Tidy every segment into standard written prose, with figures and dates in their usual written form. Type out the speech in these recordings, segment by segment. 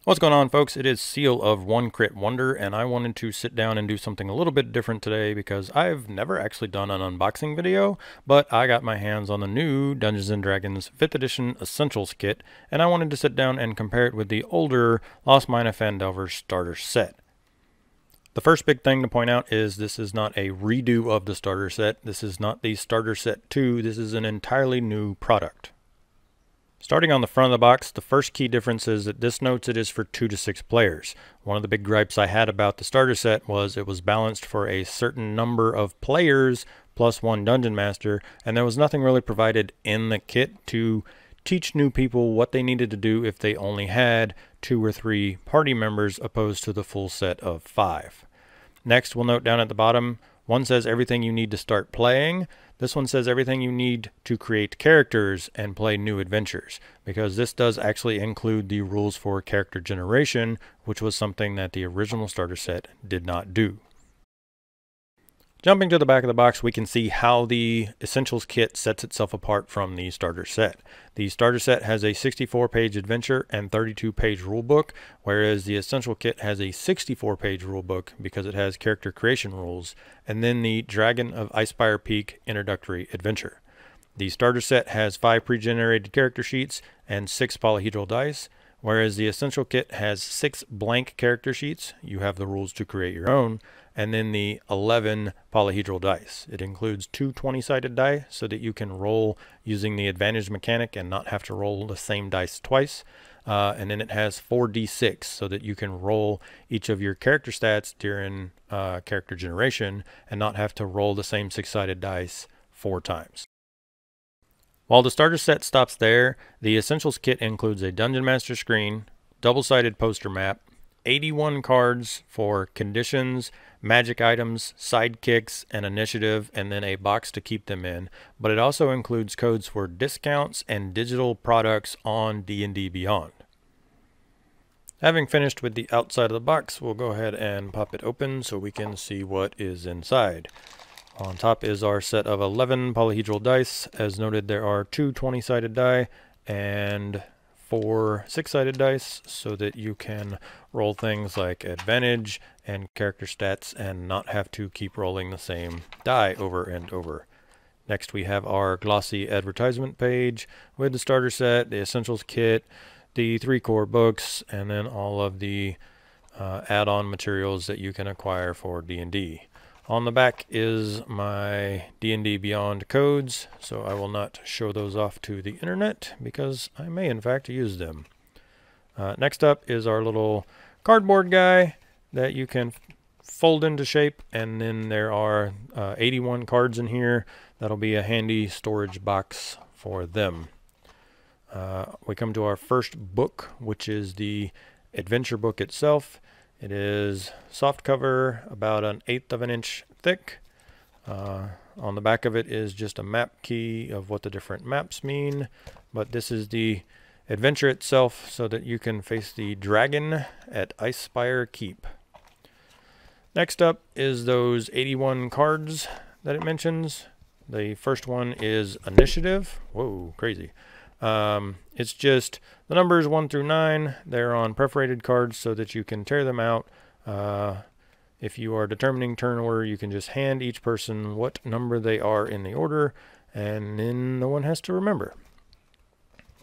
What's going on, folks? It is Seal of OneCritWonder, and I wanted to sit down and do something a little bit different today because I've never actually done an unboxing video, but I got my hands on the new Dungeons & Dragons 5th Edition Essentials Kit, and I wanted to sit down and compare it with the older Lost Mine of Phandelver starter set. The first big thing to point out is this is not a redo of the starter set. This is not the starter set 2. This is an entirely new product. Starting on the front of the box, the first key difference is that this notes it is for 2 to 6 players. One of the big gripes I had about the starter set was it was balanced for a certain number of players plus one dungeon master, and there was nothing really provided in the kit to teach new people what they needed to do if they only had 2 or 3 party members opposed to the full set of 5. Next, we'll note down at the bottom, one says everything you need to start playing. This one says everything you need to create characters and play new adventures, because this does actually include the rules for character generation, which was something that the original starter set did not do. Jumping to the back of the box, we can see how the Essentials Kit sets itself apart from the starter set. The starter set has a 64-page adventure and 32-page rulebook, whereas the Essential Kit has a 64-page rulebook because it has character creation rules, and then the Dragon of Icespire Peak introductory adventure. The starter set has 5 pre-generated character sheets and 6 polyhedral dice, whereas the Essential Kit has 6 blank character sheets. You have the rules to create your own, and then the 11 polyhedral dice. It includes 2 20-sided die so that you can roll using the advantage mechanic and not have to roll the same dice twice. And then it has 4d6 so that you can roll each of your character stats during character generation and not have to roll the same 6-sided dice 4 times. While the starter set stops there, the Essentials Kit includes a Dungeon Master screen, double-sided poster map, 81 cards for conditions, magic items, sidekicks, and initiative, and then a box to keep them in. But it also includes codes for discounts and digital products on D&D Beyond. Having finished with the outside of the box, we'll go ahead and pop it open so we can see what is inside. On top is our set of 11 polyhedral dice. As noted, there are 2 20-sided die and 4 6-sided dice so that you can roll things like advantage and character stats and not have to keep rolling the same die over and over. Next, we have our glossy advertisement page with the starter set, the Essentials Kit, the 3 core books, and then all of the add-on materials that you can acquire for D&D. On the back is my D&D Beyond codes, so I will not show those off to the internet because I may in fact use them. Next up is our little cardboard guy that you can fold into shape, and then there are 81 cards in here. That'll be a handy storage box for them. We come to our first book, which is the adventure book itself. It is soft cover, about 1/8 of an inch thick. On the back of it is just a map key of what the different maps mean, but this is the adventure itself so that you can face the dragon at Icespire Keep. Next up is those 81 cards that it mentions. The first one is initiative. Whoa, crazy. It's just the numbers 1 through 9. They're on perforated cards so that you can tear them out. If you are determining turn order, you can just hand each person what number they are in the order, and then no one has to remember.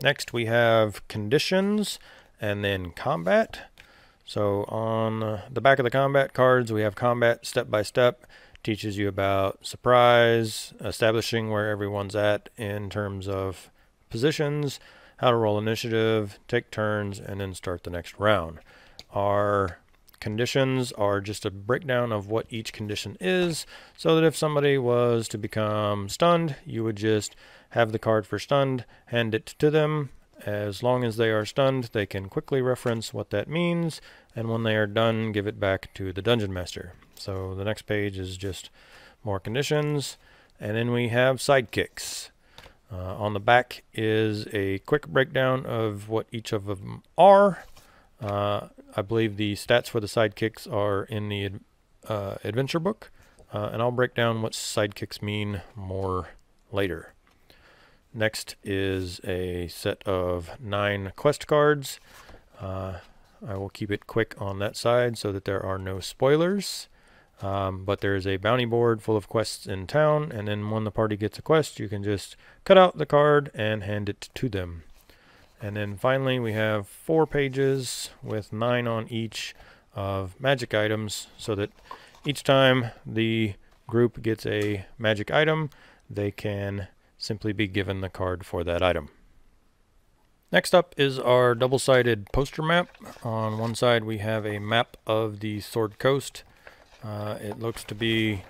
Next, we have conditions and then combat. So on the back of the combat cards, we have combat step by step. Teaches you about surprise, establishing where everyone's at in terms of positions, how to roll initiative, take turns, and then start the next round. Our conditions are just a breakdown of what each condition is, so that if somebody was to become stunned, you would just have the card for stunned, hand it to them. As long as they are stunned, they can quickly reference what that means, and when they are done, give it back to the Dungeon Master. So the next page is just more conditions, and then we have sidekicks. On the back is a quick breakdown of what each of them are. I believe the stats for the sidekicks are in the adventure book, and I'll break down what sidekicks mean more later. Next is a set of 9 quest cards. I will keep it quick on that side so that there are no spoilers. But there is a bounty board full of quests in town, and then when the party gets a quest, you can just cut out the card and hand it to them. And then finally we have 4 pages with 9 on each of magic items, so that each time the group gets a magic item, they can simply be given the card for that item. Next up is our double-sided poster map. On one side we have a map of the Sword Coast. It looks to be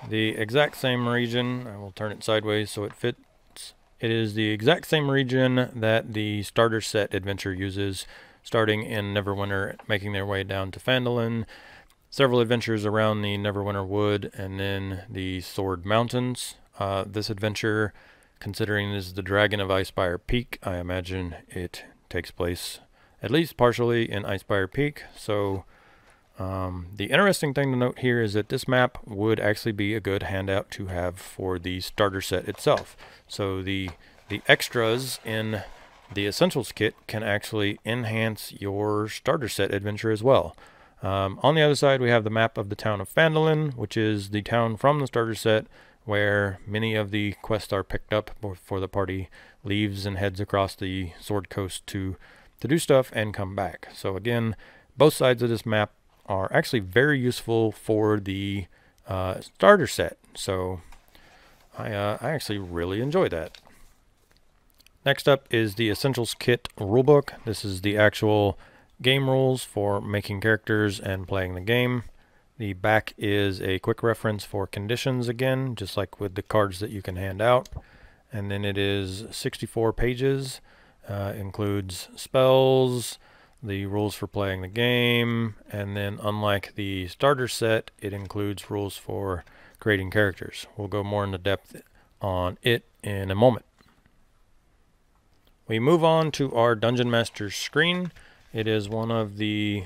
the exact same region. I will turn it sideways so it fits. It is the exact same region that the starter set adventure uses, starting in Neverwinter, making their way down to Phandalin, several adventures around the Neverwinter Wood, and then the Sword Mountains. This adventure, considering this is the Dragon of Icespire Peak, I imagine it takes place at least partially in Icespire Peak. So the interesting thing to note here is that this map would actually be a good handout to have for the starter set itself. So the extras in the Essentials Kit can actually enhance your starter set adventure as well. On the other side we have the map of the town of Phandalin, which is the town from the starter set where many of the quests are picked up before the party leaves and heads across the Sword Coast to do stuff and come back. So again, both sides of this map are actually very useful for the starter set, so I actually really enjoy that. Next up is the Essentials Kit rulebook. This is the actual game rules for making characters and playing the game. The back is a quick reference for conditions again, just like with the cards that you can hand out. And then it is 64 pages, includes spells, the rules for playing the game, and then unlike the starter set, it includes rules for creating characters. We'll go more into depth on it in a moment. We move on to our Dungeon Master's screen. It is one of the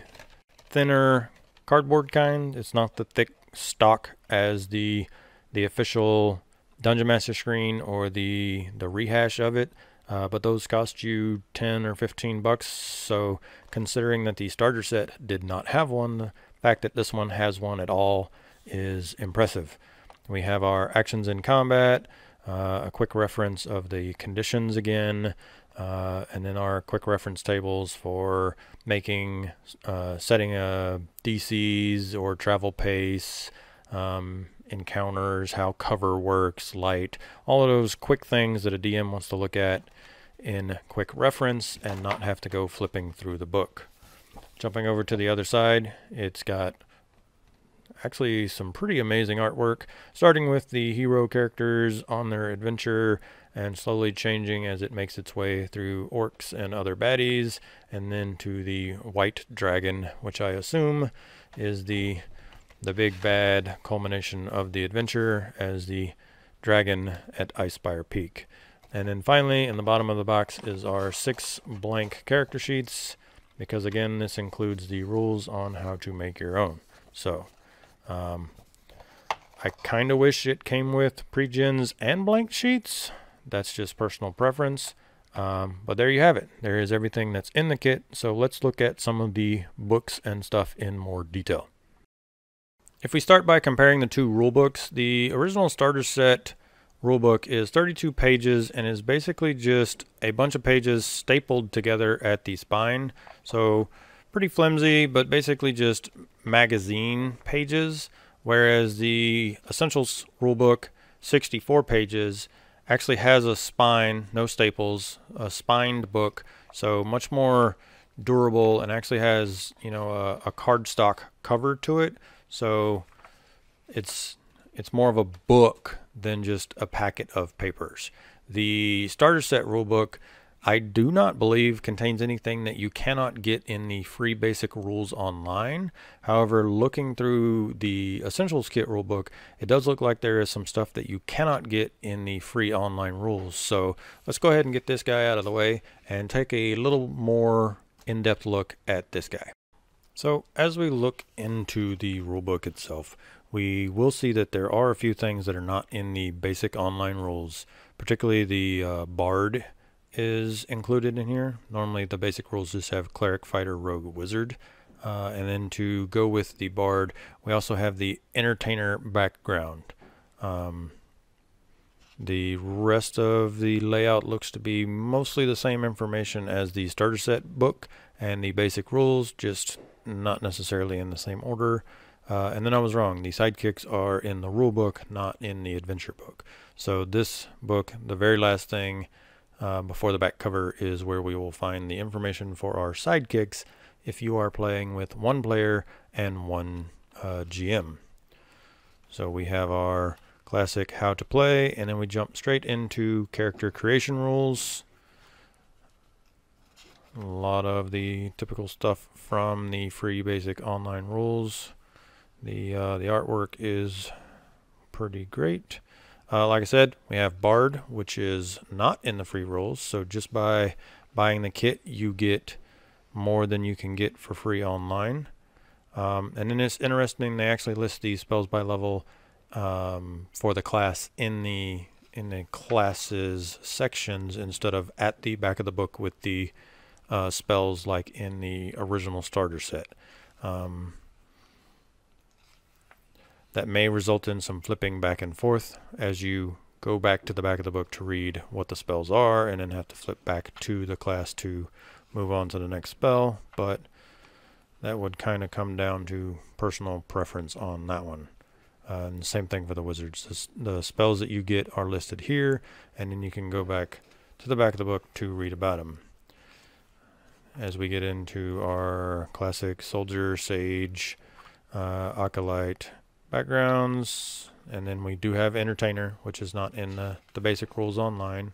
thinner cardboard kind. It's not the thick stock as the official Dungeon Master screen or the rehash of it. But those cost you 10 or 15 bucks, so considering that the starter set did not have one, the fact that this one has one at all is impressive. We have our actions in combat, a quick reference of the conditions again, and then our quick reference tables for making, setting DCs or travel pace, encounters, how cover works, light, all of those quick things that a DM wants to look at in quick reference and not have to go flipping through the book. Jumping over to the other side, it's got actually some pretty amazing artwork, starting with the hero characters on their adventure and slowly changing as it makes its way through orcs and other baddies, and then to the white dragon, which I assume is the big bad culmination of the adventure as the dragon at Icespire Peak. And then finally, in the bottom of the box is our 6 blank character sheets, because again, this includes the rules on how to make your own. So, I kind of wish it came with pre-gens and blank sheets. That's just personal preference. But there you have it. There is everything that's in the kit. So let's look at some of the books and stuff in more detail. If we start by comparing the two rule books, the original starter set rulebook is 32 pages and is basically just a bunch of pages stapled together at the spine. So pretty flimsy, but basically just magazine pages, whereas the Essentials rulebook, 64 pages, actually has a spine, no staples, a spined book, so much more durable, and actually has, you know, a cardstock cover to it. So it's more of a book than just a packet of papers. The starter set rulebook, I do not believe contains anything that you cannot get in the free basic rules online. However, looking through the Essentials Kit rulebook, it does look like there is some stuff that you cannot get in the free online rules. So let's go ahead and get this guy out of the way and take a little more in-depth look at this guy. So as we look into the rulebook itself, we will see that there are a few things that are not in the basic online rules, particularly the Bard is included in here. Normally the basic rules just have cleric, fighter, rogue, wizard. And then to go with the bard, we also have the entertainer background. The rest of the layout looks to be mostly the same information as the starter set book and the basic rules, just not necessarily in the same order. And then I was wrong. The sidekicks are in the rule book, not in the adventure book. So this book, the very last thing before the back cover, is where we will find the information for our sidekicks if you are playing with one player and one GM. So we have our classic how to play, and then we jump straight into character creation rules. A lot of the typical stuff from the free basic online rules. The artwork is pretty great. Like I said, we have Bard, which is not in the free rules, so just by buying the kit you get more than you can get for free online. And then it's interesting, they actually list these spells by level for the class in the classes sections instead of at the back of the book with the spells like in the original starter set. That may result in some flipping back and forth as you go back to the back of the book to read what the spells are and then have to flip back to the class to move on to the next spell, but that would kind of come down to personal preference on that one. And same thing for the wizards. The spells that you get are listed here, and then you can go back to the back of the book to read about them. As we get into our classic soldier, sage, acolyte backgrounds, and then we do have entertainer, which is not in the basic rules online.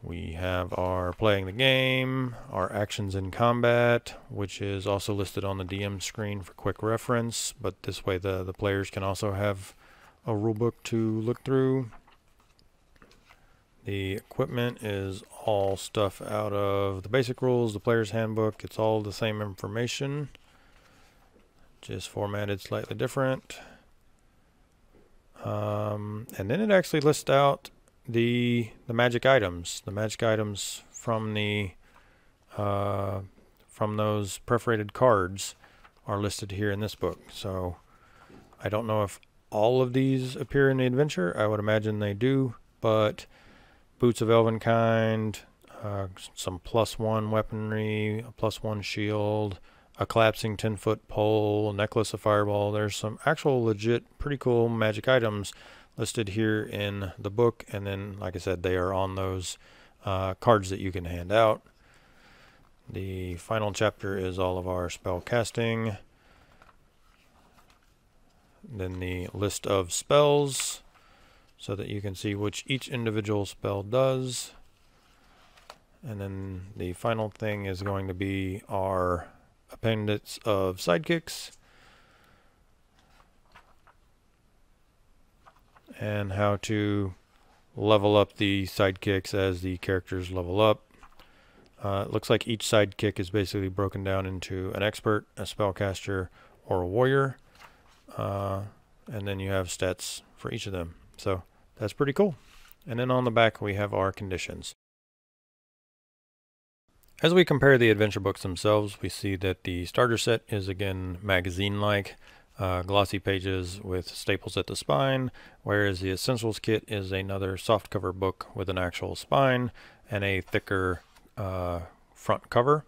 We have our playing the game, our actions in combat, which is also listed on the DM screen for quick reference, but this way the players can also have a rulebook to look through. The equipment is all stuff out of the basic rules, the player's handbook. It's all the same information, just formatted slightly different. And then it actually lists out the magic items. The magic items from the from those perforated cards are listed here in this book. So I don't know if all of these appear in the adventure. I would imagine they do, but boots of Elvenkind, some +1 weaponry, a +1 shield, a collapsing 10-foot pole, a necklace of fireball. There's some actual legit pretty cool magic items listed here in the book, and then like I said, they are on those cards that you can hand out. The final chapter is all of our spell casting, then the list of spells so that you can see which each individual spell does, and then the final thing is going to be our appendix of sidekicks and how to level up the sidekicks as the characters level up. It looks like each sidekick is basically broken down into an expert, a spellcaster, or a warrior, and then you have stats for each of them. So that's pretty cool. And then on the back we have our conditions. As we compare the adventure books themselves, we see that the starter set is again magazine-like, glossy pages with staples at the spine, whereas the Essentials Kit is another softcover book with an actual spine and a thicker front cover.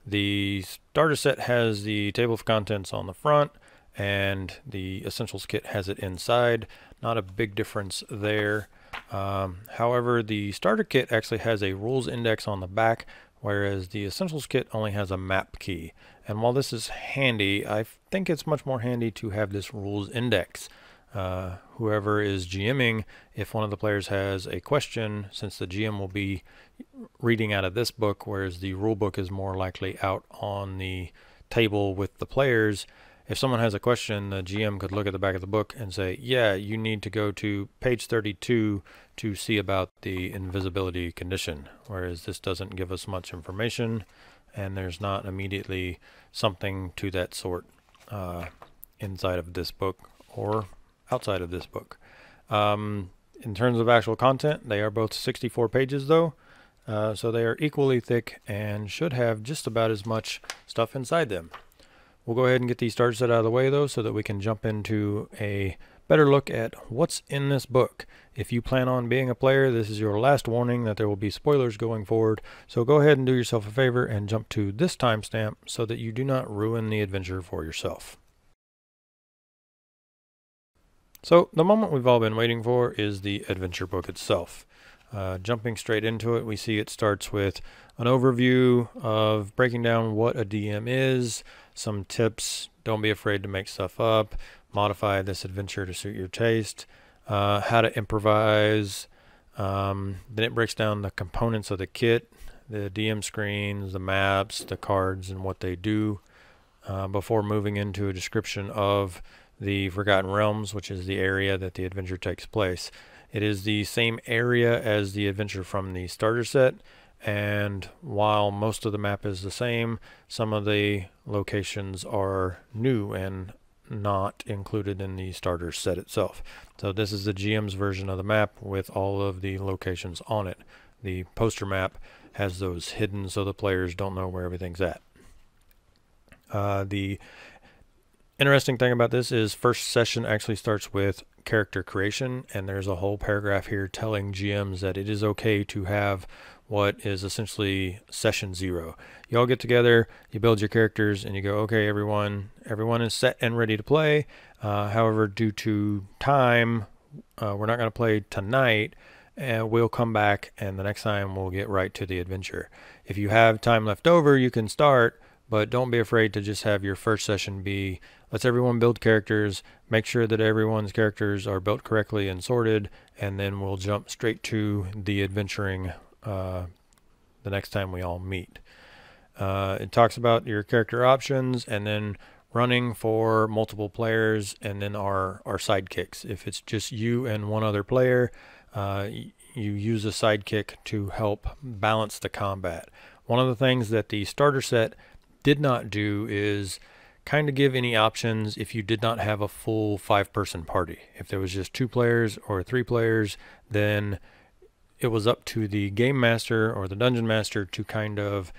The starter set has the table of contents on the front, and the Essentials Kit has it inside. Not a big difference there. However, the starter kit actually has a rules index on the back, whereas the Essentials Kit only has a map key. And while this is handy, I think it's much more handy to have this rules index. Whoever is GMing, if one of the players has a question, since the GM will be reading out of this book, whereas the rule book is more likely out on the table with the players, if someone has a question, the GM could look at the back of the book and say, yeah, you need to go to page 32 to see about the invisibility condition, whereas this doesn't give us much information, and there's not immediately something to that sort inside of this book or outside of this book. In terms of actual content, they are both 64 pages though, so they are equally thick and should have just about as much stuff inside them. We'll go ahead and get these starter set out of the way though, so that we can jump into a better look at what's in this book. If you plan on being a player, this is your last warning that there will be spoilers going forward, so go ahead and do yourself a favor and jump to this timestamp so that you do not ruin the adventure for yourself. So the moment we've all been waiting for is the adventure book itself. Jumping straight into it, we see it starts with an overview of breaking down what a DM is, some tips, don't be afraid to make stuff up, modify this adventure to suit your taste, how to improvise. Then it breaks down the components of the kit, the DM screens, the maps, the cards, and what they do, before moving into a description of the Forgotten Realms, which is the area that the adventure takes place. It is the same area as the adventure from the starter set, and while most of the map is the same, some of the locations are new and not included in the starter set itself. So this is the GM's version of the map with all of the locations on it. The poster map has those hidden so the players don't know where everything's at. The interesting thing about this is first session actually starts with character creation, and there's a whole paragraph here telling GMs that it is okay to have what is essentially session 0. You all get together, you build your characters, and you go, okay, everyone is set and ready to play. However, due to time, we're not going to play tonight, and we'll come back, and the next time we'll get right to the adventure. If you have time left over, you can start, but don't be afraid to just have your first session be, let's everyone build characters, make sure that everyone's characters are built correctly and sorted, and then we'll jump straight to the adventuring the next time we all meet. It talks about your character options, and then running for multiple players, and then our sidekicks. If it's just you and one other player, you use a sidekick to help balance the combat. One of the things that the starter set did not do is kind of give any options if you did not have a full 5-person party. If there was just 2 players or 3 players, then it was up to the game master or the dungeon master to kind of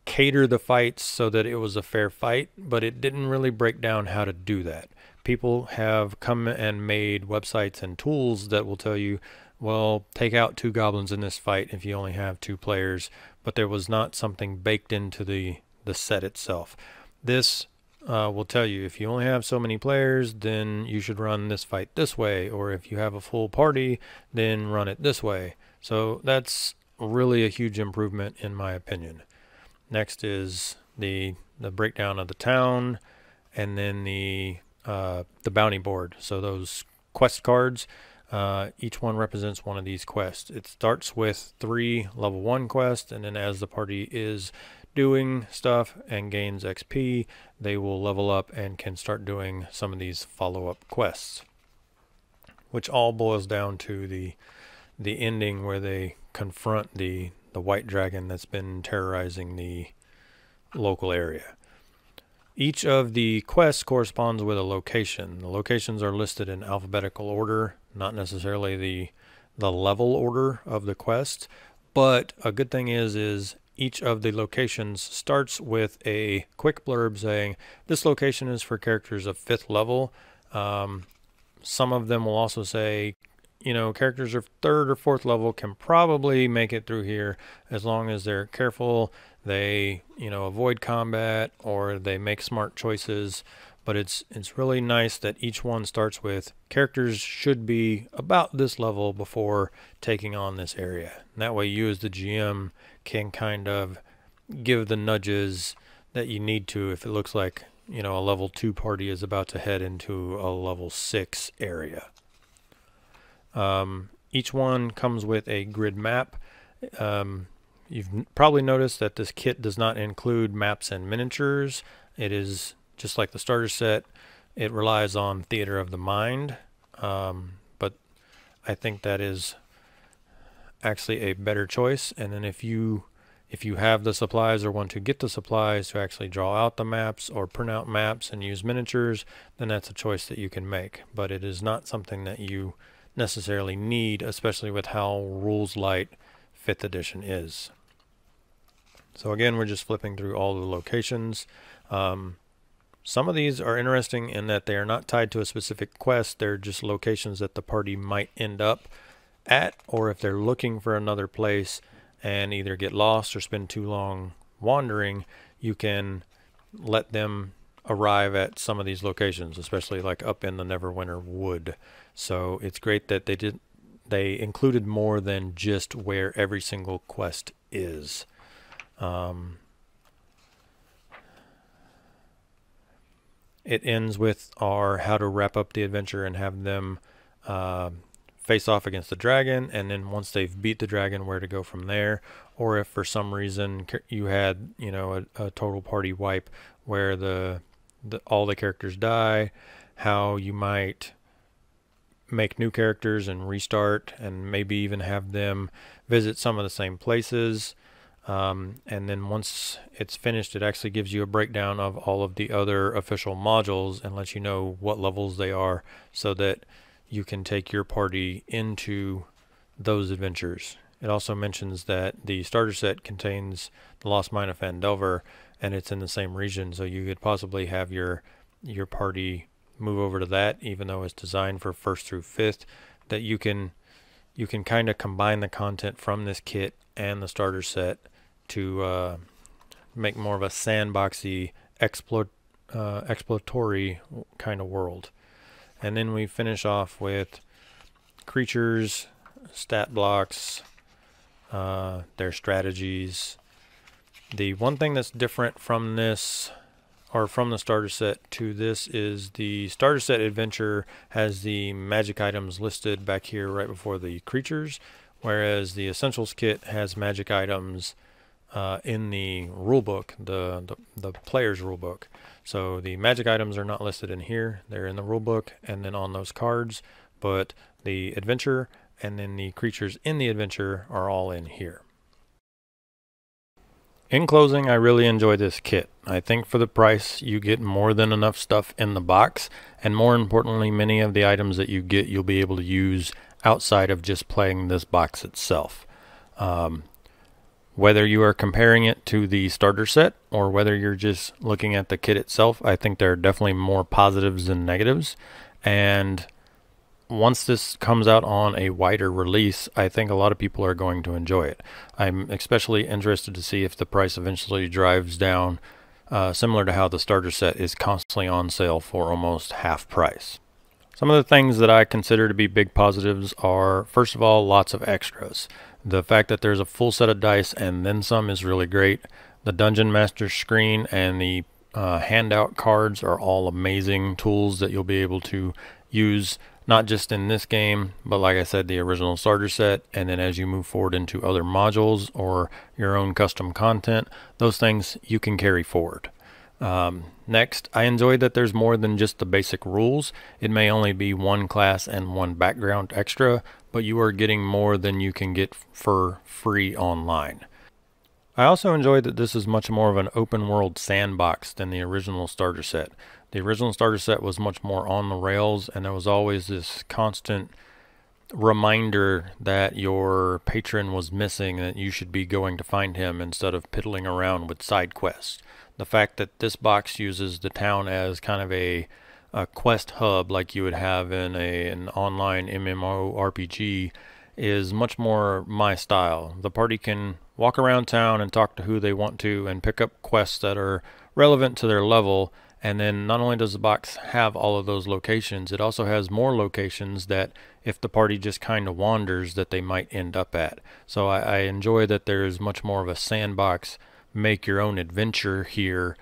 cater the fights so that it was a fair fight, but it didn't really break down how to do that. People have come and made websites and tools that will tell you, well, take out 2 goblins in this fight if you only have 2 players, but there was not something baked into the set itself. This will tell you if you only have so many players, then you should run this fight this way, or if you have a full party, then run it this way. So that's really a huge improvement in my opinion. Next is the breakdown of the town, and then the bounty board. So those quest cards, each one represents one of these quests. It starts with 3 level 1 quests, and then as the party is doing stuff and gains XP, they will level up and can start doing some of these follow-up quests, which all boils down to the ending where they confront the white dragon that's been terrorizing the local area. Each of the quests corresponds with a location. The locations are listed in alphabetical order, not necessarily the level order of the quest, but a good thing is each of the locations starts with a quick blurb saying this location is for characters of 5th level. Some of them will also say, you know, characters of 3rd or 4th level can probably make it through here as long as they're careful, they, you know, avoid combat, or they make smart choices. But it's really nice that each one starts with characters should be about this level before taking on this area. And that way you as the GM can kind of give the nudges that you need to if it looks like, you know, a level 2 party is about to head into a level 6 area. Each one comes with a grid map. You've probably noticed that this kit does not include maps and miniatures. It is just like the starter set. It relies on theater of the mind, but I think that is actually a better choice. And then if you have the supplies or want to get the supplies to actually draw out the maps or print out maps and use miniatures, then that's a choice that you can make. But it is not something that you necessarily need, especially with how rules light 5th edition is. So again, we're just flipping through all the locations. Some of these are interesting in that they are not tied to a specific quest. They're just locations that the party might end up at, or if they're looking for another place and either get lost or spend too long wandering, you can let them arrive at some of these locations, especially like up in the Neverwinter Wood. So it's great that they included more than just where every single quest is. It ends with our how to wrap up the adventure and have them face off against the dragon, and then once they've beat the dragon, where to go from there. Or if for some reason you had, you know, a total party wipe where all the characters die, how you might make new characters and restart, and maybe even have them visit some of the same places. And then once it's finished, it actually gives you a breakdown of all of the other official modules and lets you know what levels they are, so that you can take your party into those adventures. It also mentions that the starter set contains the Lost Mine of Phandelver, and it's in the same region, so you could possibly have your party move over to that, even though it's designed for 1st through 5th, that you can kind of combine the content from this kit and the starter set to make more of a sandboxy exploratory kind of world. And then we finish off with creatures, stat blocks, their strategies. The one thing that's different from this, or from the starter set to this, is the starter set adventure has the magic items listed back here right before the creatures, whereas the Essentials Kit has magic items in the rulebook, the player's rulebook. So the magic items are not listed in here, they're in the rulebook and then on those cards, but the adventure and then the creatures in the adventure are all in here. In closing, I really enjoy this kit. I think for the price, you get more than enough stuff in the box, and more importantly, many of the items that you get, you'll be able to use outside of just playing this box itself. Whether you are comparing it to the starter set or whether you're just looking at the kit itself, I think there are definitely more positives than negatives. And once this comes out on a wider release, I think a lot of people are going to enjoy it. I'm especially interested to see if the price eventually drives down, similar to how the starter set is constantly on sale for almost half price. Some of the things that I consider to be big positives are, first of all, lots of extras. The fact that there's a full set of dice and then some is really great. The Dungeon Master screen and the handout cards are all amazing tools that you'll be able to use, not just in this game, but like I said, the original starter set, and then as you move forward into other modules or your own custom content, those things you can carry forward. Next, I enjoyed that there's more than just the basic rules. It may only be one class and one background extra, but you are getting more than you can get for free online. I also enjoyed that this is much more of an open world sandbox than the original starter set. The original starter set was much more on the rails, and there was always this constant reminder that your patron was missing, and that you should be going to find him instead of piddling around with side quests. The fact that this box uses the town as kind of a quest hub like you would have in an online MMORPG is much more my style. The party can walk around town and talk to who they want to and pick up quests that are relevant to their level, and then not only does the box have all of those locations, it also has more locations that if the party just kind of wanders that they might end up at. So I enjoy that there's much more of a sandbox, make your own adventure here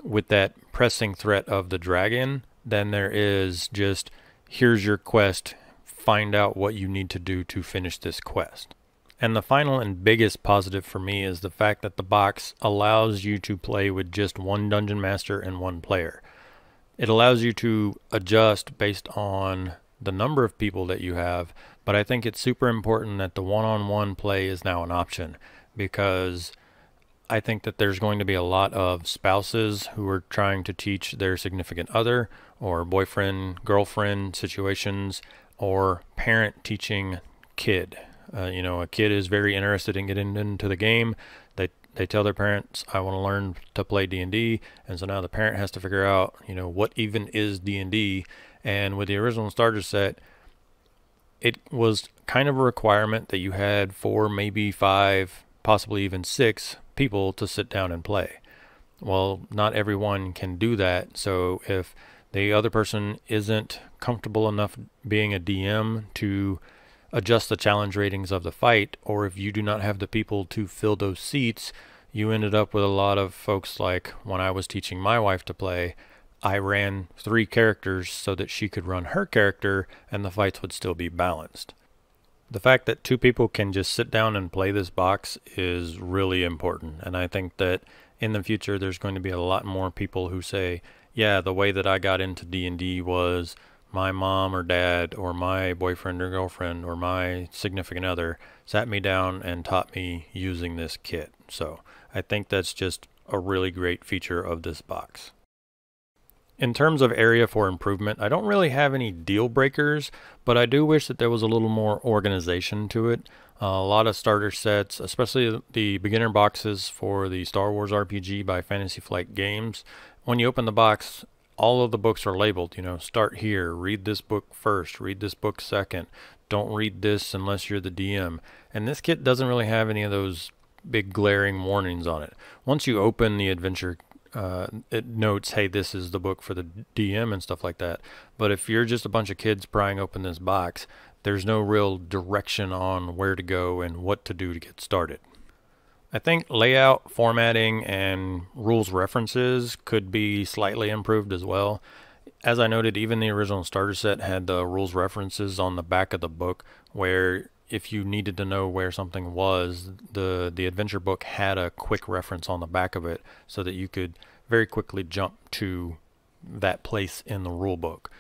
with that pressing threat of the dragon than there is just here's your quest, find out what you need to do to finish this quest. And the final and biggest positive for me is the fact that the box allows you to play with just one dungeon master and one player. It allows you to adjust based on the number of people that you have, but I think it's super important that the one-on-one play is now an option, because I think that there's going to be a lot of spouses who are trying to teach their significant other or boyfriend, girlfriend situations or parent teaching kid. A kid is very interested in getting into the game. They tell their parents, I want to learn to play D&D, and so now the parent has to figure out, what even is D&D. And with the original starter set, it was kind of a requirement that you had 4, maybe 5, possibly even 6 people to sit down and play. Well, not everyone can do that, so if the other person isn't comfortable enough being a DM to adjust the challenge ratings of the fight, or if you do not have the people to fill those seats, you ended up with a lot of folks. Like when I was teaching my wife to play, I ran 3 characters so that she could run her character and the fights would still be balanced. The fact that 2 people can just sit down and play this box is really important, and I think that in the future there's going to be a lot more people who say, yeah, the way that I got into D&D was my mom or dad or my boyfriend or girlfriend or my significant other sat me down and taught me using this kit. So I think that's just a really great feature of this box. In terms of area for improvement, I don't really have any deal breakers, but I do wish that there was a little more organization to it. A lot of starter sets, especially the beginner boxes for the Star Wars RPG by Fantasy Flight Games, when you open the box, all of the books are labeled, start here, read this book first, read this book second, don't read this unless you're the DM. And this kit doesn't really have any of those big glaring warnings on it. Once you open the adventure, it notes, hey, this is the book for the DM and stuff like that. But if you're just a bunch of kids prying open this box, there's no real direction on where to go and what to do to get started. I think layout, formatting, and rules references could be slightly improved as well. As I noted, even the original starter set had the rules references on the back of the book, where if you needed to know where something was, the adventure book had a quick reference on the back of it so that you could very quickly jump to that place in the rule book.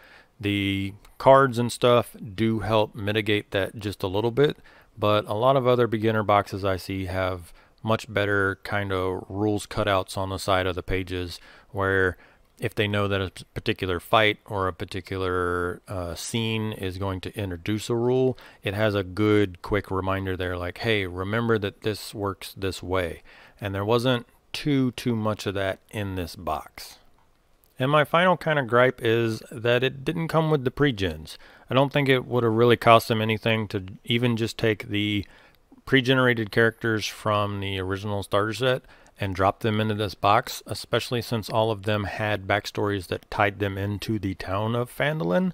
The cards and stuff do help mitigate that just a little bit, but a lot of other beginner boxes I see have much better kind of rules cutouts on the side of the pages, where if they know that a particular fight or a particular scene is going to introduce a rule, it has a good quick reminder there, like, hey, remember that this works this way. And there wasn't too much of that in this box. And my final kind of gripe is that it didn't come with the pre-gens. I don't think it would have really cost them anything to even just take the pre-generated characters from the original starter set and drop them into this box, especially since all of them had backstories that tied them into the town of Phandalin.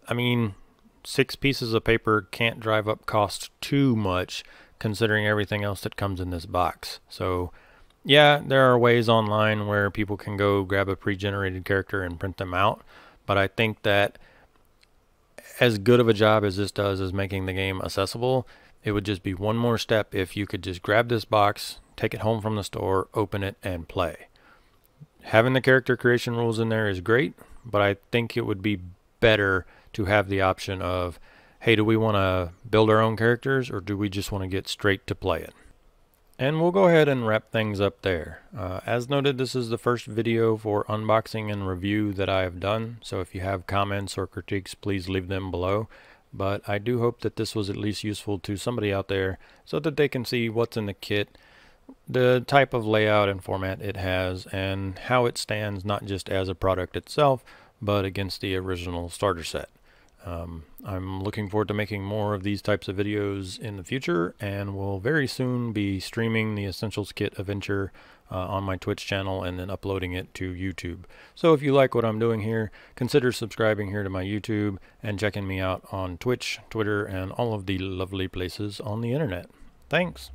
I mean, 6 pieces of paper can't drive up cost too much considering everything else that comes in this box. So yeah, there are ways online where people can go grab a pre-generated character and print them out, but I think that as good of a job as this does as making the game accessible, it would just be one more step if you could just grab this box, take it home from the store, open it, and play. Having the character creation rules in there is great, but I think it would be better to have the option of, hey, do we want to build our own characters, or do we just want to get straight to play it? And we'll go ahead and wrap things up there. As noted, this is the first video for unboxing and review that I have done, so if you have comments or critiques, please leave them below. But I do hope that this was at least useful to somebody out there so that they can see what's in the kit, the type of layout and format it has, and how it stands not just as a product itself, but against the original starter set. I'm looking forward to making more of these types of videos in the future, and will very soon be streaming the Essentials Kit adventure on my Twitch channel and then uploading it to YouTube. So if you like what I'm doing here, consider subscribing here to my YouTube and checking me out on Twitch, Twitter, and all of the lovely places on the internet. Thanks!